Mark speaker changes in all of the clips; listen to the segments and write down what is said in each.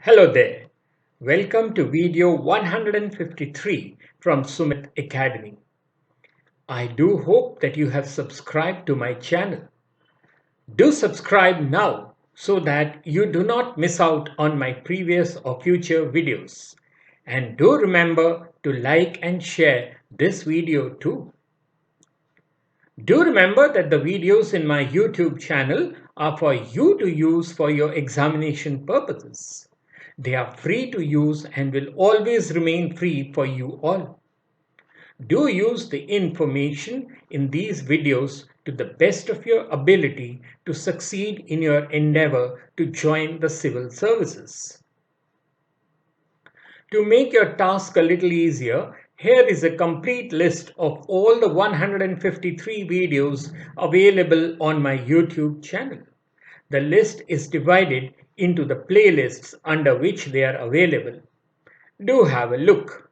Speaker 1: Hello there. Welcome to video 153 from Sumit Academy. I do hope that you have subscribed to my channel. Do subscribe now so that you do not miss out on my previous or future videos. And do remember to like and share this video too. Do remember that the videos in my YouTube channel are for you to use for your examination purposes. They are free to use and will always remain free for you all. Do use the information in these videos to the best of your ability to succeed in your endeavor to join the civil services. To make your task a little easier, here is a complete list of all the 153 videos available on my YouTube channel. The list is divided into the playlists under which they are available. Do have a look.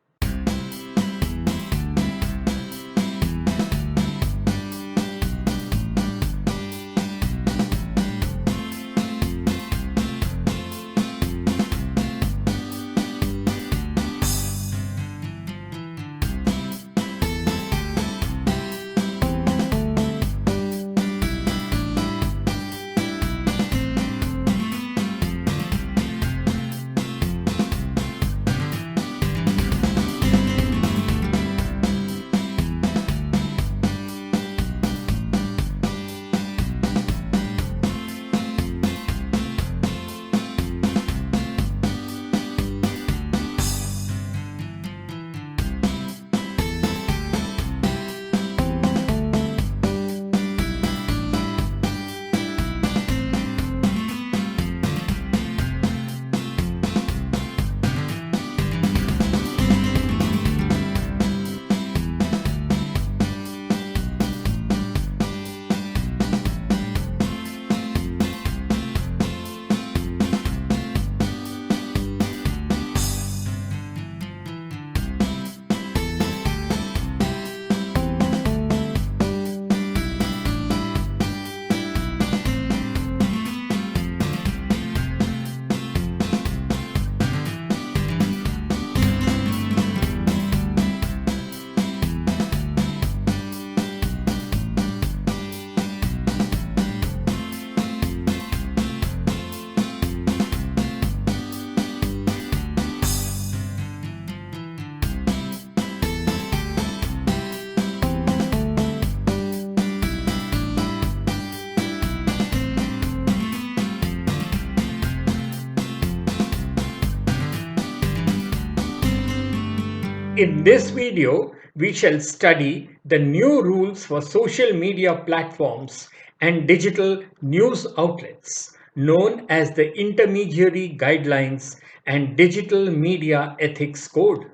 Speaker 1: In this video, we shall study the new rules for social media platforms and digital news outlets known as the Intermediary Guidelines and Digital Media Ethics Code.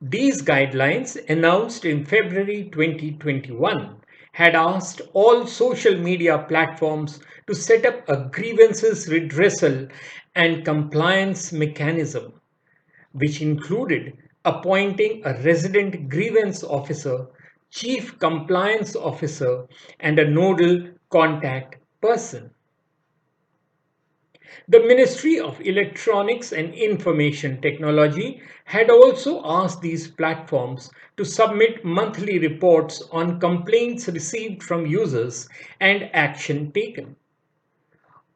Speaker 1: These guidelines, announced in February 2021, had asked all social media platforms to set up a grievances redressal and compliance mechanism, which included appointing a resident grievance officer, chief compliance officer, and a nodal contact person. The Ministry of Electronics and Information Technology had also asked these platforms to submit monthly reports on complaints received from users and action taken.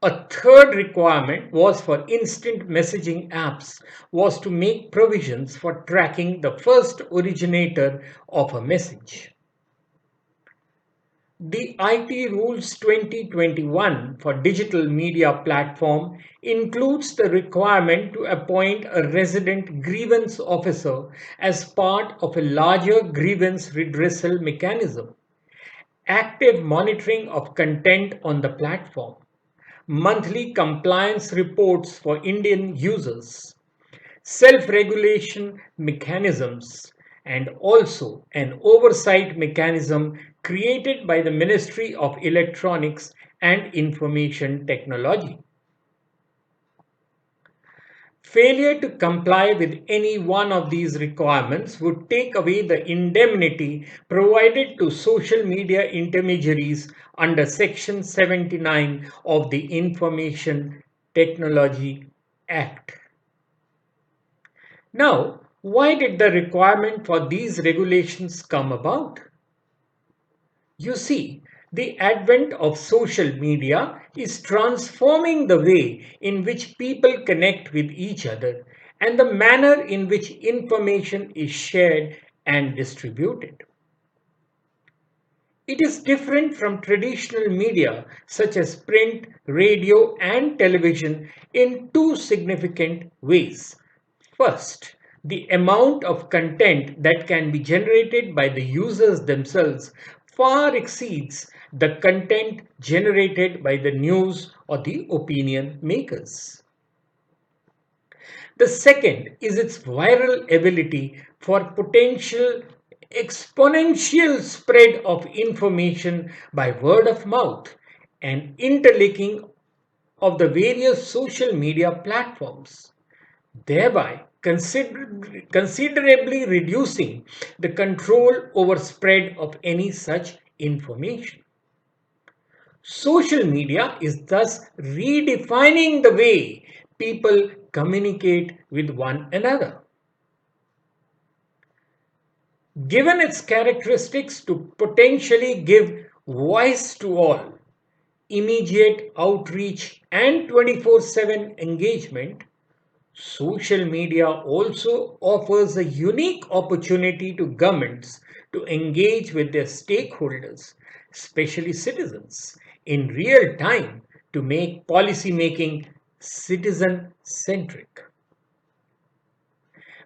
Speaker 1: A third requirement was for instant messaging apps was to make provisions for tracking the first originator of a message. The IT Rules 2021 for digital media platform includes the requirement to appoint a resident grievance officer as part of a larger grievance redressal mechanism, active monitoring of content on the platform, monthly compliance reports for Indian users, self-regulation mechanisms, and also an oversight mechanism created by the Ministry of Electronics and Information Technology. Failure to comply with any one of these requirements would take away the indemnity provided to social media intermediaries under Section 79 of the Information Technology Act. Now, why did the requirement for these regulations come about? You see, the advent of social media is transforming the way in which people connect with each other and the manner in which information is shared and distributed. It is different from traditional media such as print, radio, and television in two significant ways. First, the amount of content that can be generated by the users themselves far exceeds the content generated by the news or the opinion makers. The second is its viral ability for potential exponential spread of information by word of mouth and interlinking of the various social media platforms, thereby considerably reducing the control over spread of any such information. Social media is thus redefining the way people communicate with one another. Given its characteristics to potentially give voice to all, immediate outreach, and 24/7 engagement, social media also offers a unique opportunity to governments to engage with their stakeholders, especially citizens, in real time to make policy making citizen centric.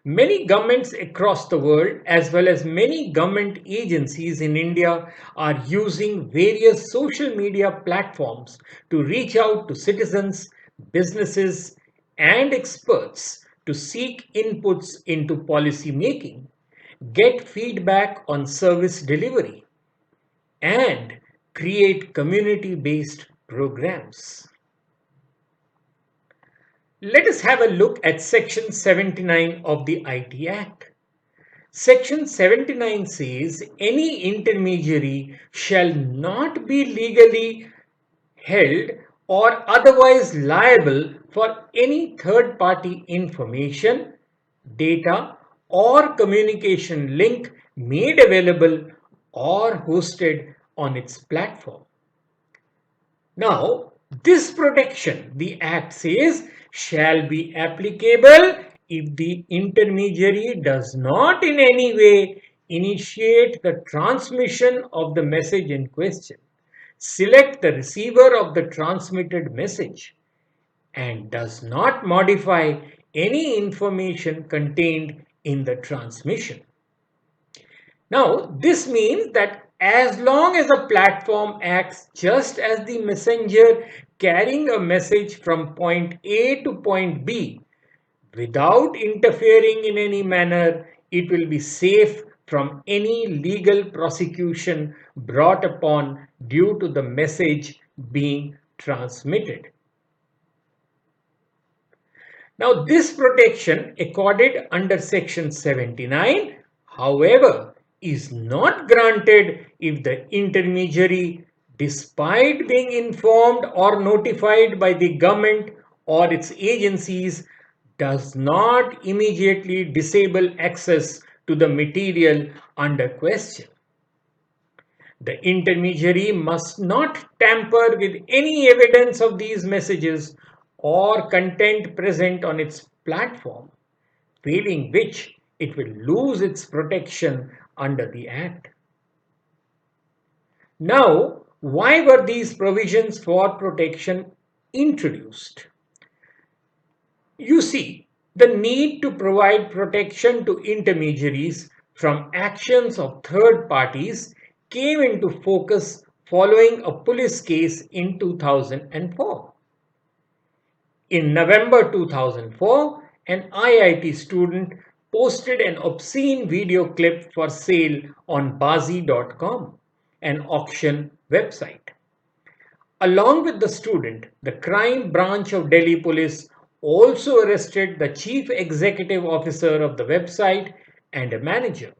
Speaker 1: Many governments across the world, as well as many government agencies in India, are using various social media platforms to reach out to citizens, businesses, and experts to seek inputs into policy making, get feedback on service delivery, and create community based programs. Let us have a look at Section 79 of the IT Act. Section 79 says any intermediary shall not be legally held or otherwise liable for any third party information, data, or communication link made available or hosted on its platform. Now, this protection, the Act says, shall be applicable if the intermediary does not in any way initiate the transmission of the message in question, select the receiver of the transmitted message, and does not modify any information contained in the transmission. Now, this means that as long as a platform acts just as the messenger carrying a message from point A to point B without interfering in any manner, it will be safe from any legal prosecution brought upon due to the message being transmitted. Now, this protection accorded under Section 79, however, is not granted if the intermediary, despite being informed or notified by the government or its agencies, does not immediately disable access to the material under question. The intermediary must not tamper with any evidence of these messages or content present on its platform, failing which it will lose its protection under the Act. Now, why were these provisions for protection introduced? You see, the need to provide protection to intermediaries from actions of third parties came into focus following a police case in 2004. In November 2004, an IIT student posted an obscene video clip for sale on Bazi.com, an auction website. Along with the student, the crime branch of Delhi police also arrested the chief executive officer of the website and a manager.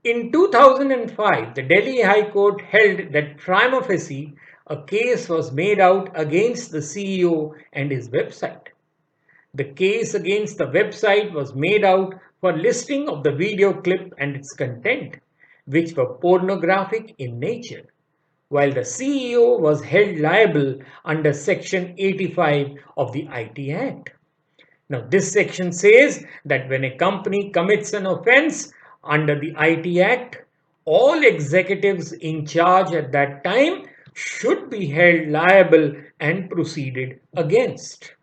Speaker 1: In 2005, the Delhi High Court held that prima facie a case was made out against the CEO and his website. The case against the website was made out for listing of the video clip and its content, which were pornographic in nature, while the CEO was held liable under Section 85 of the IT Act. Now, this section says that when a company commits an offense under the IT Act, all executives in charge at that time should be held liable and proceeded against.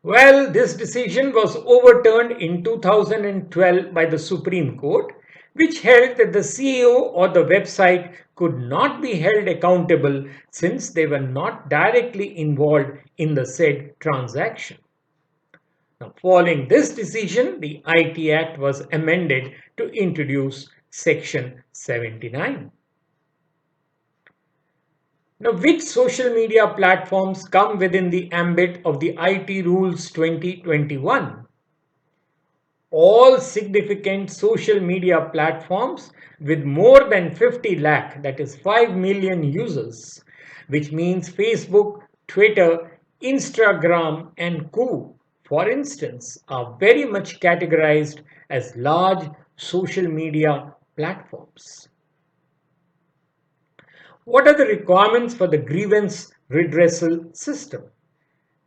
Speaker 1: Well, this decision was overturned in 2012 by the Supreme Court, which held that the CEO or the website could not be held accountable since they were not directly involved in the said transaction. Now, following this decision, the IT Act was amended to introduce Section 79. Now, which social media platforms come within the ambit of the IT Rules 2021? All significant social media platforms with more than 50 lakh, that is 5 million users, which means Facebook, Twitter, Instagram, and Co., for instance, are very much categorized as large social media platforms. What are the requirements for the grievance redressal system?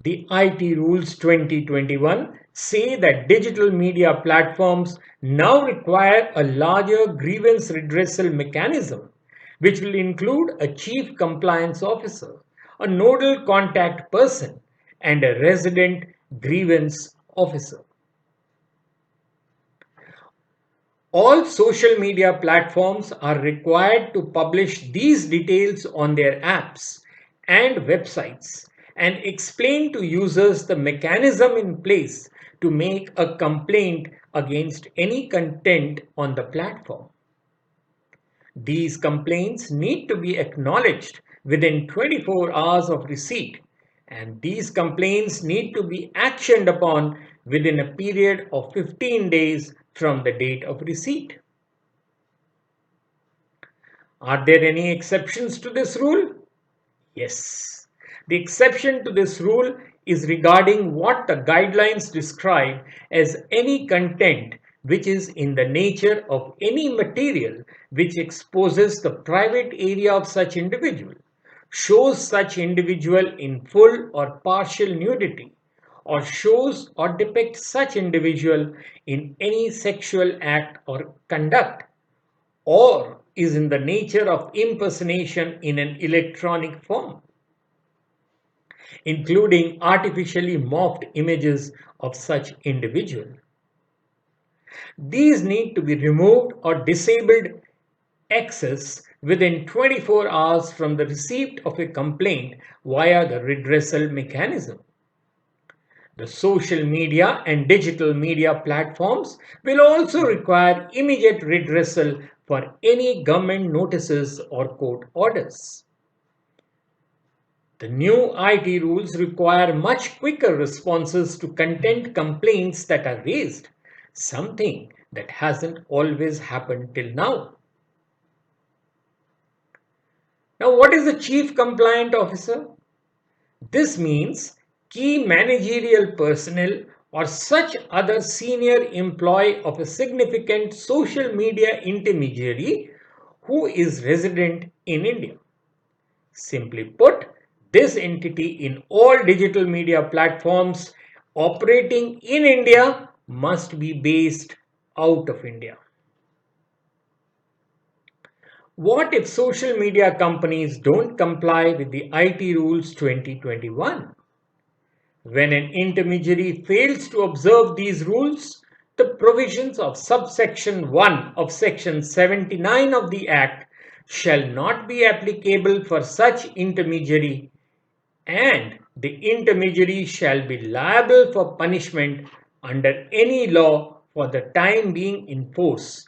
Speaker 1: The IT Rules 2021 say that digital media platforms now require a larger grievance redressal mechanism, which will include a chief compliance officer, a nodal contact person, and a resident grievance officer. All social media platforms are required to publish these details on their apps and websites and explain to users the mechanism in place to make a complaint against any content on the platform. These complaints need to be acknowledged within 24 hours of receipt, and these complaints need to be actioned upon within a period of 15 days from the date of receipt. Are there any exceptions to this rule? Yes. The exception to this rule is regarding what the guidelines describe as any content which is in the nature of any material which exposes the private area of such individual, shows such individual in full or partial nudity, or shows or depicts such individual in any sexual act or conduct, or is in the nature of impersonation in an electronic form, including artificially morphed images of such individual. These need to be removed or disabled access within 24 hours from the receipt of a complaint via the redressal mechanism. The social media and digital media platforms will also require immediate redressal for any government notices or court orders. The new IT rules require much quicker responses to content complaints that are raised, something that hasn't always happened till now. Now, what is the Chief Compliant Officer? This means key managerial personnel or such other senior employee of a significant social media intermediary who is resident in India. Simply put, this entity in all digital media platforms operating in India must be based out of India. What if social media companies don't comply with the IT Rules 2021? When an intermediary fails to observe these rules, the provisions of subsection 1 of section 79 of the Act shall not be applicable for such intermediary, and the intermediary shall be liable for punishment under any law for the time being in force,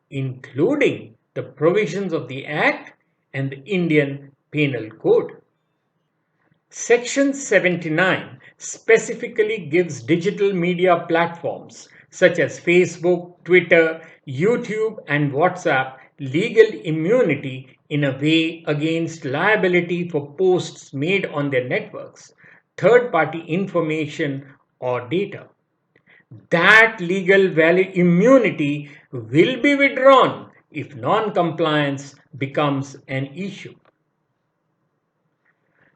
Speaker 1: including the provisions of the Act and the Indian Penal Code. Section 79 specifically gives digital media platforms such as Facebook, Twitter, YouTube, and WhatsApp legal immunity in a way against liability for posts made on their networks, third-party information, or data. That legal value immunity will be withdrawn if non-compliance becomes an issue.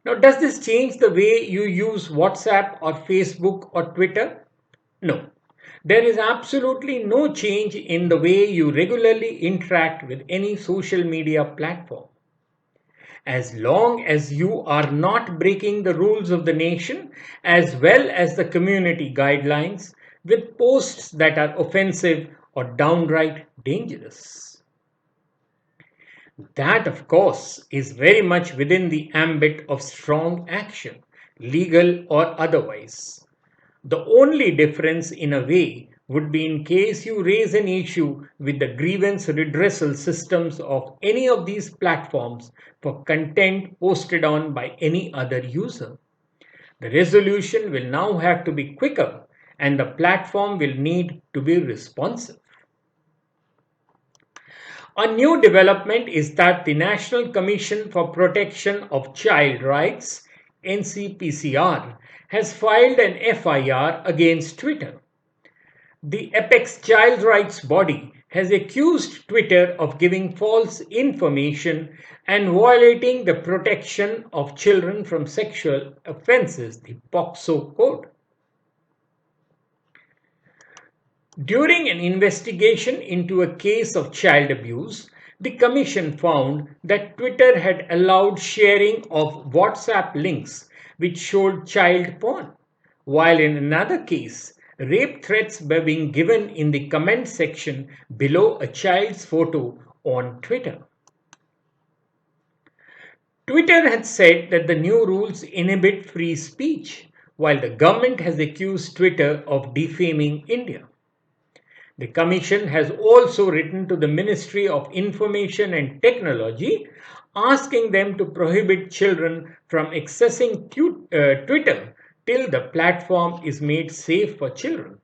Speaker 1: Now, does this change the way you use WhatsApp or Facebook or Twitter? No. There is absolutely no change in the way you regularly interact with any social media platform. As long as you are not breaking the rules of the nation as well as the community guidelines with posts that are offensive or downright dangerous. That, of course, is very much within the ambit of strong action, legal or otherwise. The only difference, in a way, would be in case you raise an issue with the grievance redressal systems of any of these platforms for content posted on by any other user. The resolution will now have to be quicker and the platform will need to be responsive. A new development is that the National Commission for Protection of Child Rights, NCPCR, has filed an FIR against Twitter. The apex child rights body has accused Twitter of giving false information and violating the protection of children from sexual offenses, the POCSO code. During an investigation into a case of child abuse, the Commission found that Twitter had allowed sharing of WhatsApp links which showed child porn, while in another case, rape threats were being given in the comment section below a child's photo on Twitter. Twitter had said that the new rules inhibit free speech, while the government has accused Twitter of defaming India. The Commission has also written to the Ministry of Information and Technology asking them to prohibit children from accessing Twitter till the platform is made safe for children,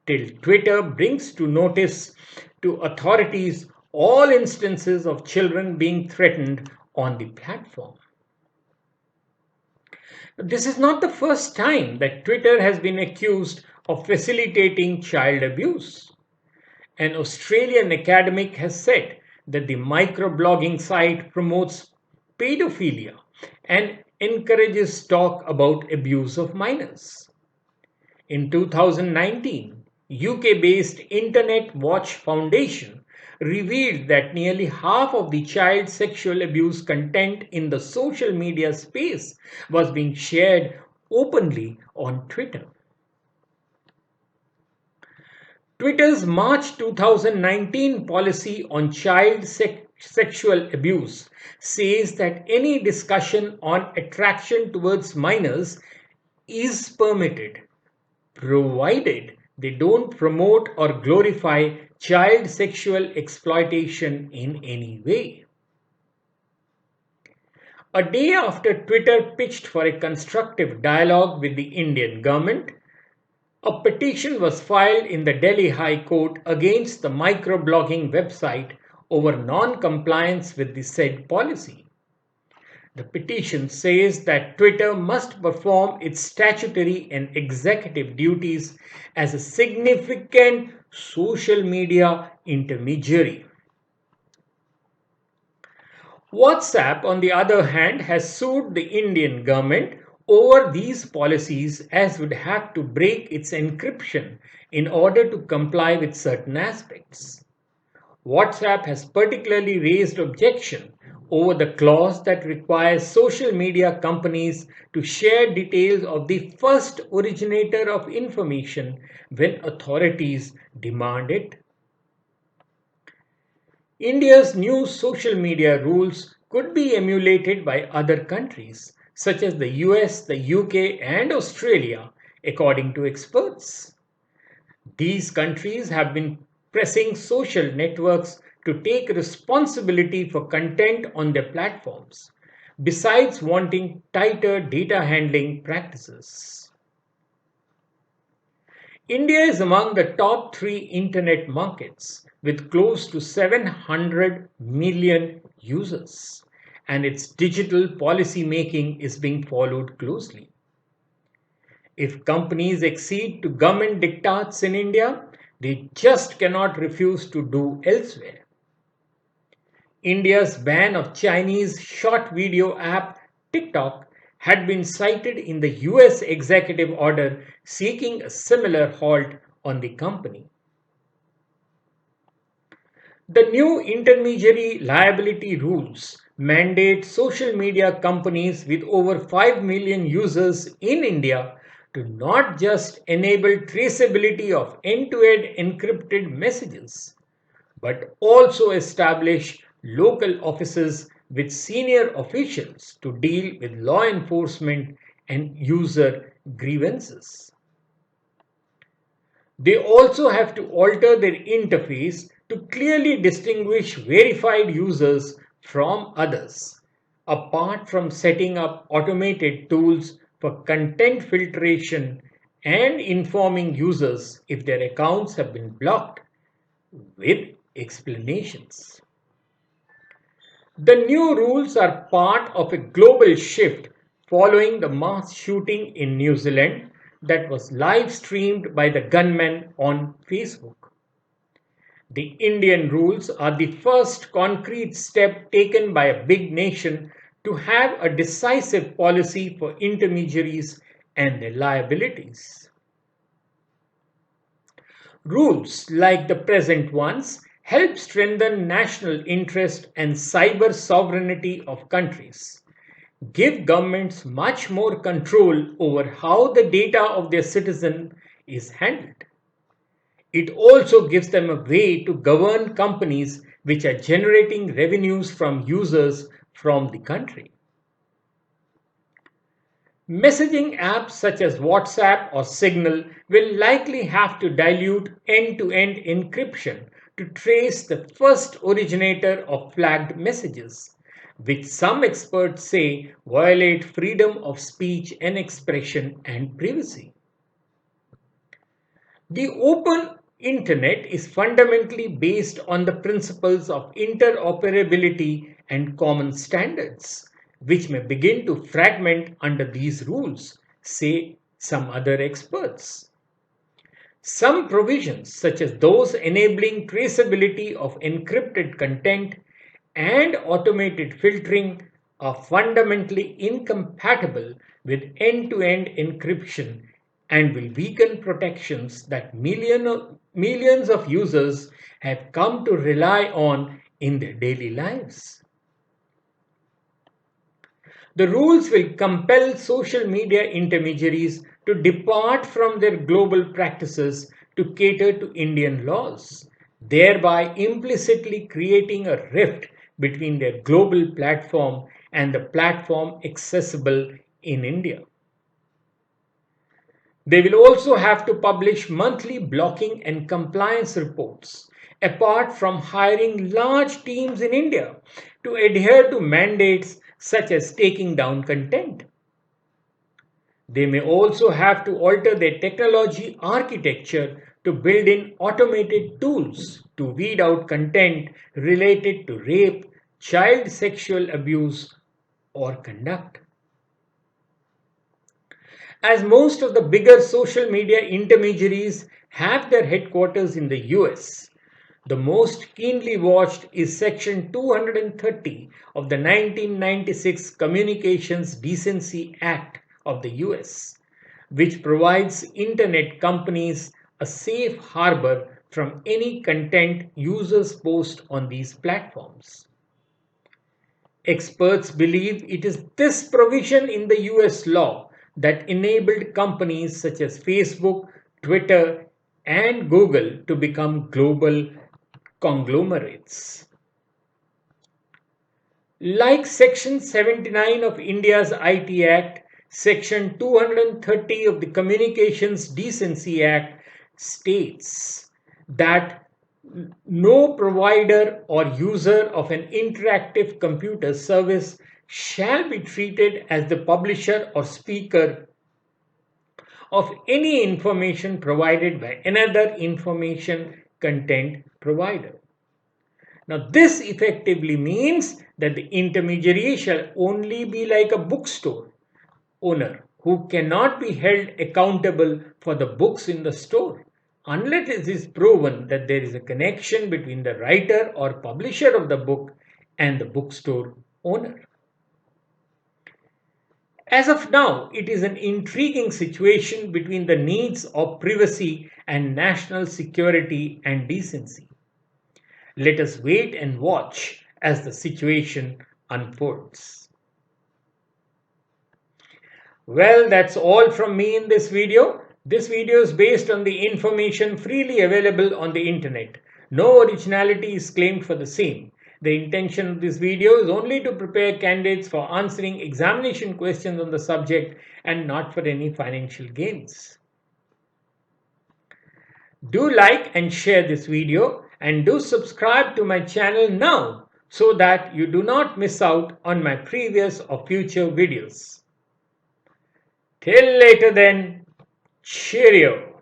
Speaker 1: till Twitter brings to notice to authorities all instances of children being threatened on the platform. This is not the first time that Twitter has been accused of facilitating child abuse. An Australian academic has said that the microblogging site promotes pedophilia and encourages talk about abuse of minors. In 2019, UK-based Internet Watch Foundation revealed that nearly half of the child sexual abuse content in the social media space was being shared openly on Twitter. Twitter's March 2019 policy on child sexual abuse says that any discussion on attraction towards minors is permitted, provided they don't promote or glorify child sexual exploitation in any way. A day after Twitter pitched for a constructive dialogue with the Indian government, a petition was filed in the Delhi High Court against the microblogging website over non-compliance with the said policy. The petition says that Twitter must perform its statutory and executive duties as a significant social media intermediary. WhatsApp, on the other hand, has sued the Indian government over these policies as would have to break its encryption in order to comply with certain aspects. WhatsApp has particularly raised objection over the clause that requires social media companies to share details of the first originator of information when authorities demand it. India's new social media rules could be emulated by other countries such as the US, the UK, and Australia, according to experts. These countries have been pressing social networks to take responsibility for content on their platforms, besides wanting tighter data handling practices. India is among the top 3 internet markets with close to 700 million users, and its digital policy making is being followed closely. If companies accede to government diktats in India, they just cannot refuse to do elsewhere. India's ban of Chinese short video app TikTok had been cited in the US executive order seeking a similar halt on the company. The new intermediary liability rules mandate social media companies with over 5 million users in India to not just enable traceability of end-to-end encrypted messages, but also establish local offices with senior officials to deal with law enforcement and user grievances. They also have to alter their interface to clearly distinguish verified users from others, apart from setting up automated tools for content filtration and informing users if their accounts have been blocked with explanations. The new rules are part of a global shift following the mass shooting in New Zealand that was live streamed by the gunman on Facebook. The Indian rules are the first concrete step taken by a big nation to have a decisive policy for intermediaries and their liabilities. Rules like the present ones help strengthen national interest and cyber sovereignty of countries, give governments much more control over how the data of their citizens is handled. It also gives them a way to govern companies which are generating revenues from users from the country. Messaging apps such as WhatsApp or Signal will likely have to dilute end-to-end encryption to trace the first originator of flagged messages, which some experts say violate freedom of speech and expression and privacy. The open internet is fundamentally based on the principles of interoperability and common standards, which may begin to fragment under these rules, say some other experts. Some provisions, such as those enabling traceability of encrypted content and automated filtering, are fundamentally incompatible with end-to-end encryption and will weaken protections that millions of users have come to rely on in their daily lives. The rules will compel social media intermediaries to depart from their global practices to cater to Indian laws, thereby implicitly creating a rift between their global platform and the platform accessible in India. They will also have to publish monthly blocking and compliance reports, apart from hiring large teams in India to adhere to mandates such as taking down content. They may also have to alter their technology architecture to build in automated tools to weed out content related to rape, child sexual abuse, or conduct. As most of the bigger social media intermediaries have their headquarters in the US, the most keenly watched is Section 230 of the 1996 Communications Decency Act of the US, which provides internet companies a safe harbor from any content users post on these platforms. Experts believe it is this provision in the US law that enabled companies such as Facebook, Twitter, and Google to become global conglomerates. Like Section 79 of India's IT Act, Section 230 of the Communications Decency Act states that no provider or user of an interactive computer service shall be treated as the publisher or speaker of any information provided by another information content provider. Now, this effectively means that the intermediary shall only be like a bookstore owner who cannot be held accountable for the books in the store unless it is proven that there is a connection between the writer or publisher of the book and the bookstore owner. As of now, it is an intriguing situation between the needs of privacy and national security and decency. Let us wait and watch as the situation unfolds. Well, that's all from me in this video. This video is based on the information freely available on the internet. No originality is claimed for the same. The intention of this video is only to prepare candidates for answering examination questions on the subject and not for any financial gains. Do like and share this video and do subscribe to my channel now so that you do not miss out on my previous or future videos. Till later then, cheerio.